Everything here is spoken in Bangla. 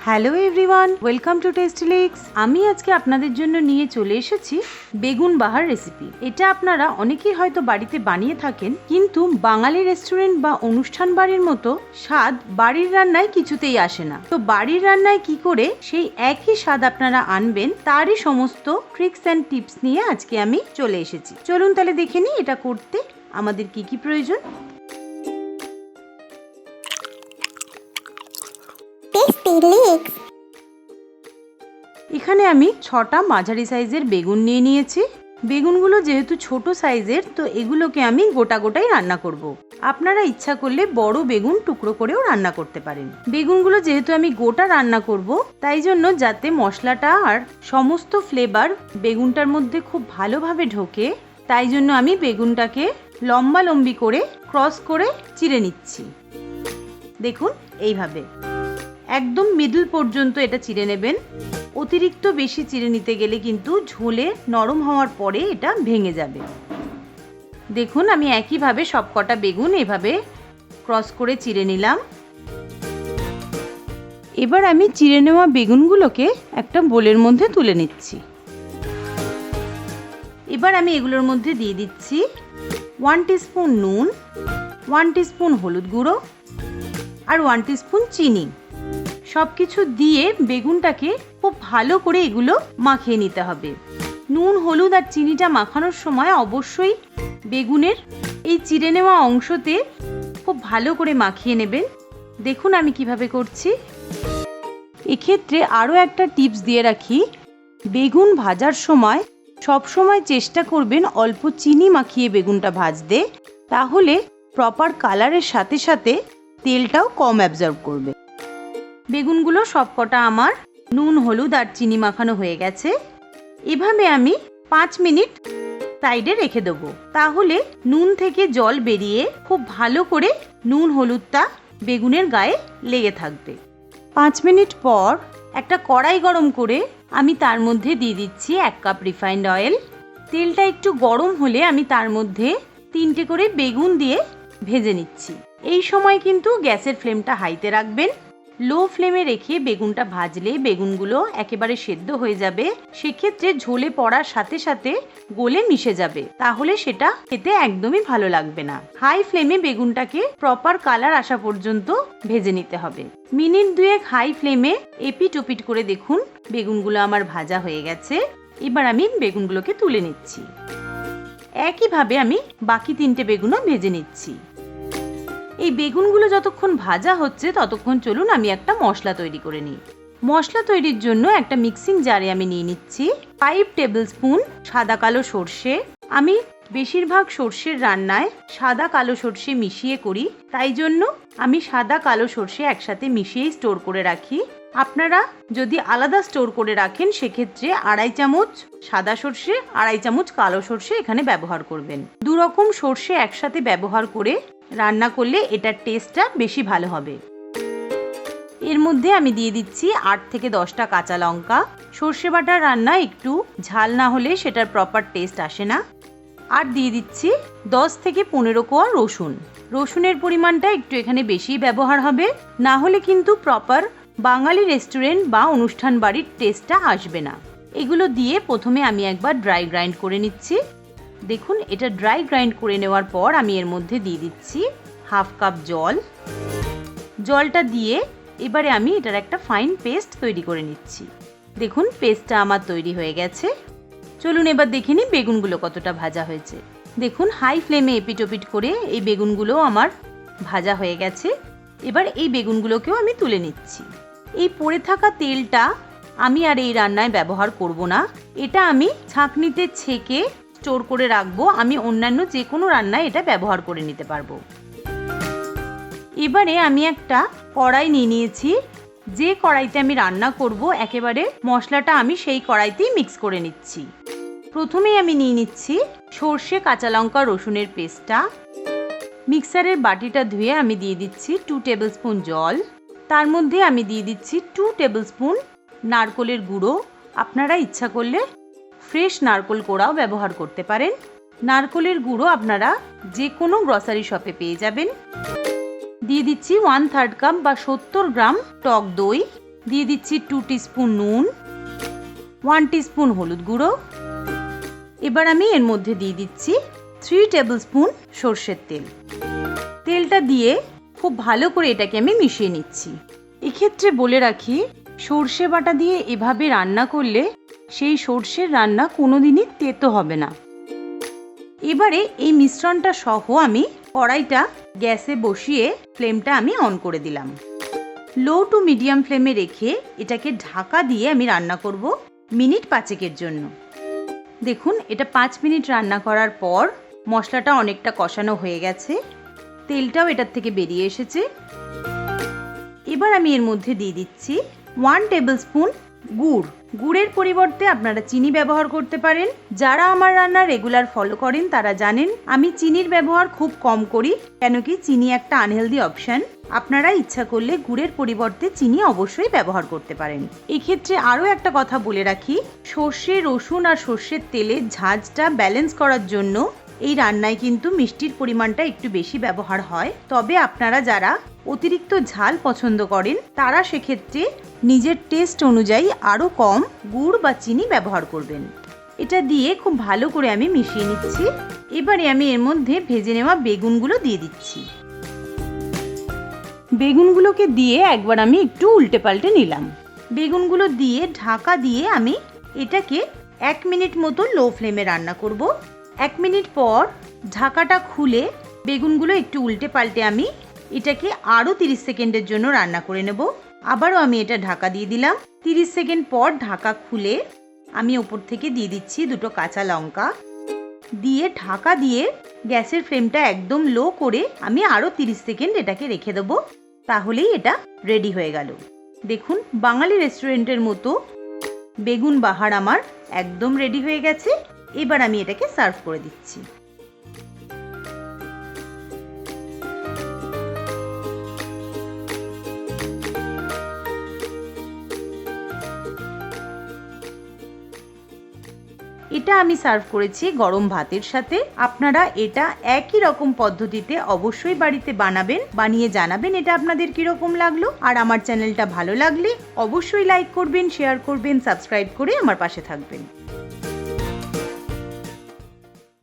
Hello everyone, welcome to tasty leaks. আমি আজকে আপনাদের জন্য নিয়ে চলে এসেছি বেগুন বাহার রেসিপি। এটা আপনারা অনেকেই হয়তো বাড়িতে বানিয়ে থাকেন, কিন্তু বাঙালি রেস্টুরেন্ট বা অনুষ্ঠান বাড়ির মতো স্বাদ বাড়ির রান্নায় কিছুতেই আসে না। তো বাড়ির রান্নায় কি করে সেই একই স্বাদ আপনারা আনবেন, তারই সমস্ত ট্রিক্স অ্যান্ড টিপস নিয়ে আজকে আমি চলে এসেছি। চলুন তাহলে দেখে নিই এটা করতে আমাদের কি কি প্রয়োজন। এখানে আমি 6টা মাঝারি সাইজের বেগুন নিয়ে নিয়েছি। বেগুনগুলো যেহেতু ছোট সাইজের, তো এগুলোকে আমি গোটা গোটাই রান্না করব। আপনারা ইচ্ছা করলে বড় বেগুন টুকরো করেও রান্না করতে পারেন। বেগুনগুলো যেহেতু আমি গোটা রান্না করব, তাই জন্য যাতে মশলাটা আর সমস্ত ফ্লেভার বেগুনটার মধ্যে খুব ভালোভাবে ঢোকে, তাই জন্য আমি বেগুনটাকে লম্বা লম্বি করে ক্রস করে চিড়ে নিচ্ছি। দেখুন এইভাবে একদম মিডল পর্যন্ত এটা চিড়ে নেবেন। অতিরিক্ত বেশি চিড়ে নিতে গেলে কিন্তু ঝোলে নরম হওয়ার পরে এটা ভেঙে যাবে। দেখুন আমি একইভাবে সবকটা বেগুন এভাবে ক্রস করে চিড়ে নিলাম। এবার আমি চিড়ে নেওয়া বেগুনগুলোকে একটা বোলের মধ্যে তুলে নিচ্ছি। এবার আমি এগুলোর মধ্যে দিয়ে দিচ্ছি 1 টিস্পুন নুন, 1 টিস্পুন হলুদ গুঁড়ো আর 1 টিস্পুন চিনি। সব কিছু দিয়ে বেগুনটাকে খুব ভালো করে এগুলো মাখিয়ে নিতে হবে। নুন, হলুদ আর চিনিটা মাখানোর সময় অবশ্যই বেগুনের এই চিড়ে নেওয়া অংশতে খুব ভালো করে মাখিয়ে নেবেন। দেখুন আমি কিভাবে করছি। এক্ষেত্রে আরও একটা টিপস দিয়ে রাখি, বেগুন ভাজার সময় সব সময় চেষ্টা করবেন অল্প চিনি মাখিয়ে বেগুনটা ভাজতে, তাহলে প্রপার কালারের সাথে সাথে তেলটাও কম অ্যাবজর্ব করবে। বেগুনগুলো সবকটা আমার নুন, হলুদ আর চিনি মাখানো হয়ে গেছে। এভাবে আমি 5 মিনিট সাইডে রেখে দেবো, তাহলে নুন থেকে জল বেরিয়ে খুব ভালো করে নুন হলুদটা বেগুনের গায়ে লেগে থাকবে। 5 মিনিট পর একটা কড়াই গরম করে আমি তার মধ্যে দিয়ে দিচ্ছি 1 কাপ রিফাইন্ড অয়েল। তেলটা একটু গরম হলে আমি তার মধ্যে 3টে করে বেগুন দিয়ে ভেজে নিচ্ছি। এই সময় কিন্তু গ্যাসের ফ্লেমটা হাইতে রাখবেন। লো ফ্লেমে রেখে বেগুনটা ভাজলে বেগুনগুলো একেবারে সেদ্ধ হয়ে যাবে। সেক্ষেত্রে ঝোলে পড়ার সাথে সাথে গলে মিশে যাবে, তাহলে সেটা খেতে একদমই ভালো লাগবে না। হাই ফ্লেমে বেগুনটাকে প্রপার কালার আসা পর্যন্ত ভেজে নিতে হবে। মিনিট 2 হাই ফ্লেমে এপিট ওপিট করে দেখুন বেগুনগুলো আমার ভাজা হয়ে গেছে। এবার আমি বেগুনগুলোকে তুলে নিচ্ছি। একইভাবে আমি বাকি 3টে বেগুনও ভেজে নিচ্ছি। এই বেগুনগুলো যতক্ষণ ভাজা হচ্ছে ততক্ষণ চলুন আমি একটা মশলা তৈরি করে নিই। মশলা তৈরির জন্য একটা মিক্সিং জারে আমি নিয়ে নিচ্ছি 5 টেবিল স্পুন সাদা কালো সর্ষে। আমি বেশিরভাগ সর্ষের রান্নায় সাদা কালো সর্ষে মিশিয়ে করি, তাই জন্য আমি সাদা কালো সর্ষে একসাথে মিশিয়েই স্টোর করে রাখি। আপনারা যদি আলাদা স্টোর করে রাখেন, সেক্ষেত্রে 2.5 চামচ সাদা সর্ষে, 2.5 চামচ কালো সর্ষে এখানে ব্যবহার করবেন। 2 রকম সর্ষে একসাথে ব্যবহার করে রান্না করলে এটার টেস্টটা বেশি ভালো হবে। এর মধ্যে আমি দিয়ে দিচ্ছি 8 থেকে 10টা কাঁচা লঙ্কা। সর্ষে বাটার রান্না একটু ঝাল না হলে সেটার প্রপার টেস্ট আসে না। আর দিয়ে দিচ্ছি 10 থেকে 15 কোয়া রসুন। রসুনের পরিমাণটা একটু এখানে বেশি ব্যবহার হবে, না হলে কিন্তু প্রপার বাঙালি রেস্টুরেন্ট বা অনুষ্ঠান বাড়ির টেস্টটা আসবে না। এগুলো দিয়ে প্রথমে আমি একবার ড্রাই গ্রাইন্ড করে নিচ্ছি। দেখুন এটা ড্রাই গ্রাইন্ড করে নেওয়ার পর আমি এর মধ্যে দিয়ে দিচ্ছি 1/2 কাপ জল। জলটা দিয়ে এবারে আমি এটার একটা ফাইন পেস্ট তৈরি করে নিচ্ছি। দেখুন পেস্টটা আমার তৈরি হয়ে গেছে। চলুন এবার দেখে নিই বেগুনগুলো কতটা ভাজা হয়েছে। দেখুন হাই ফ্লেমে এপিট ওপিট করে এই বেগুনগুলো আমার ভাজা হয়ে গেছে। এবার এই বেগুনগুলোকেও আমি তুলে নিচ্ছি। এই পড়ে থাকা তেলটা আমি আর এই রান্নায় ব্যবহার করব না, এটা আমি ছাঁকনিতে ছেঁকে স্টোর করে রাখবো। আমি অন্যান্য যে কোনো রান্নায় এটা ব্যবহার করে নিতে পারবো। এবারে আমি একটা কড়াই নিয়ে নিয়েছি। যে কড়াইতে আমি রান্না করব একেবারে মশলাটা আমি সেই কড়াইতেই মিক্স করে নিচ্ছি। প্রথমেই আমি নিয়ে নিচ্ছি সর্ষে, কাঁচা লঙ্কা, রসুনের পেস্টটা। মিক্সারের বাটিটা ধুয়ে আমি দিয়ে দিচ্ছি 2 টেবিল স্পুন জল। তার মধ্যে আমি দিয়ে দিচ্ছি 2 টেবিল স্পুন নারকেলের গুঁড়ো। আপনারা ইচ্ছা করলে ফ্রেশ নারকেল কোড়াও ব্যবহার করতে পারেন। নারকেলের গুঁড়ো আপনারা যে কোনো গ্রসারি শপে পেয়ে যাবেন। দিয়ে দিচ্ছি 1/3 কাপ বা 70 গ্রাম টক দই। দিয়ে দিচ্ছি 2 টিস্পুন নুন, 1 টিস্পুন হলুদ গুঁড়ো। এবার আমি এর মধ্যে দিয়ে দিচ্ছি 3 টেবিল স্পুন সর্ষের তেল। তেলটা দিয়ে খুব ভালো করে এটাকে আমি মিশিয়ে নিচ্ছি। এক্ষেত্রে বলে রাখি, সর্ষে বাটা দিয়ে এভাবে রান্না করলে সেই সর্ষের রান্না কোনোদিনই তেতো হবে না। এবারে এই মিশ্রণটা সহ আমি কড়াইটা গ্যাসে বসিয়ে ফ্লেমটা আমি অন করে দিলাম। লো টু মিডিয়াম ফ্লেমে রেখে এটাকে ঢাকা দিয়ে আমি রান্না করব মিনিট 5 জন্য। দেখুন, এটা 5 মিনিট রান্না করার পর মশলাটা অনেকটা কষানো হয়ে গেছে, তেলটাও এটার থেকে বেরিয়ে এসেছে। এবার আমি এর মধ্যে দিয়ে দিচ্ছি 1 টেবিল স্পুন গুড়। গুড়ের পরিবর্তে আপনারা চিনি ব্যবহার করতে পারেন। যারা আমার রান্না রেগুলার ফলো করেন তারা জানেন আমি চিনির ব্যবহার খুব কম করি, কেন কি চিনি একটা আনহেলদি অপশন। আপনারা ইচ্ছা করলে গুড়ের পরিবর্তে চিনি অবশ্যই ব্যবহার করতে পারেন। এক্ষেত্রে আরও একটা কথা বলে রাখি, সর্ষে, রসুন আর সর্ষের তেলের ঝাঁঝটা ব্যালেন্স করার জন্য এই রান্নায় কিন্তু মিষ্টির পরিমাণটা একটু বেশি ব্যবহার হয়। তবে আপনারা যারা অতিরিক্ত ঝাল পছন্দ করেন তারা সেক্ষেত্রে নিজের টেস্ট অনুযায়ী আরও কম গুড় বা চিনি ব্যবহার করবেন। এটা দিয়ে খুব ভালো করে আমি মিশিয়ে নিচ্ছি। এবারে আমি এর মধ্যে ভেজে নেওয়া বেগুনগুলো দিয়ে দিচ্ছি। বেগুনগুলোকে দিয়ে একবার আমি একটু উল্টে পাল্টে নিলাম। বেগুনগুলো দিয়ে ঢাকা দিয়ে আমি এটাকে 1 মিনিট মতো লো ফ্লেমে রান্না করব। 1 মিনিট পর ঢাকাটা খুলে বেগুনগুলো একটু উল্টে পাল্টে আমি এটাকে আরও 30 সেকেন্ডের জন্য রান্না করে নেব। আবারও আমি এটা ঢাকা দিয়ে দিলাম। 30 সেকেন্ড পর ঢাকা খুলে আমি ওপর থেকে দিয়ে দিচ্ছি 2টো কাঁচা লঙ্কা, দিয়ে ঢাকা দিয়ে গ্যাসের ফ্লেমটা একদম লো করে আমি আরও 30 সেকেন্ড এটাকে রেখে দেবো। তাহলেই এটা রেডি হয়ে গেল। দেখুন, বাঙালি রেস্টুরেন্টের মতো বেগুন বাহার আমার একদম রেডি হয়ে গেছে। এবার আমি এটাকে সার্ভ করে দিচ্ছি। এটা আমি সার্ভ করেছি গরম ভাতের সাথে। আপনারা এটা একই রকম পদ্ধতিতে অবশ্যই বাড়িতে বানাবেন, বানিয়ে জানাবেন এটা আপনাদের কিরকম লাগলো। আর আমার চ্যানেলটা ভালো লাগলে অবশ্যই লাইক করবেন, শেয়ার করবেন, সাবস্ক্রাইব করে আমার পাশে থাকবেন।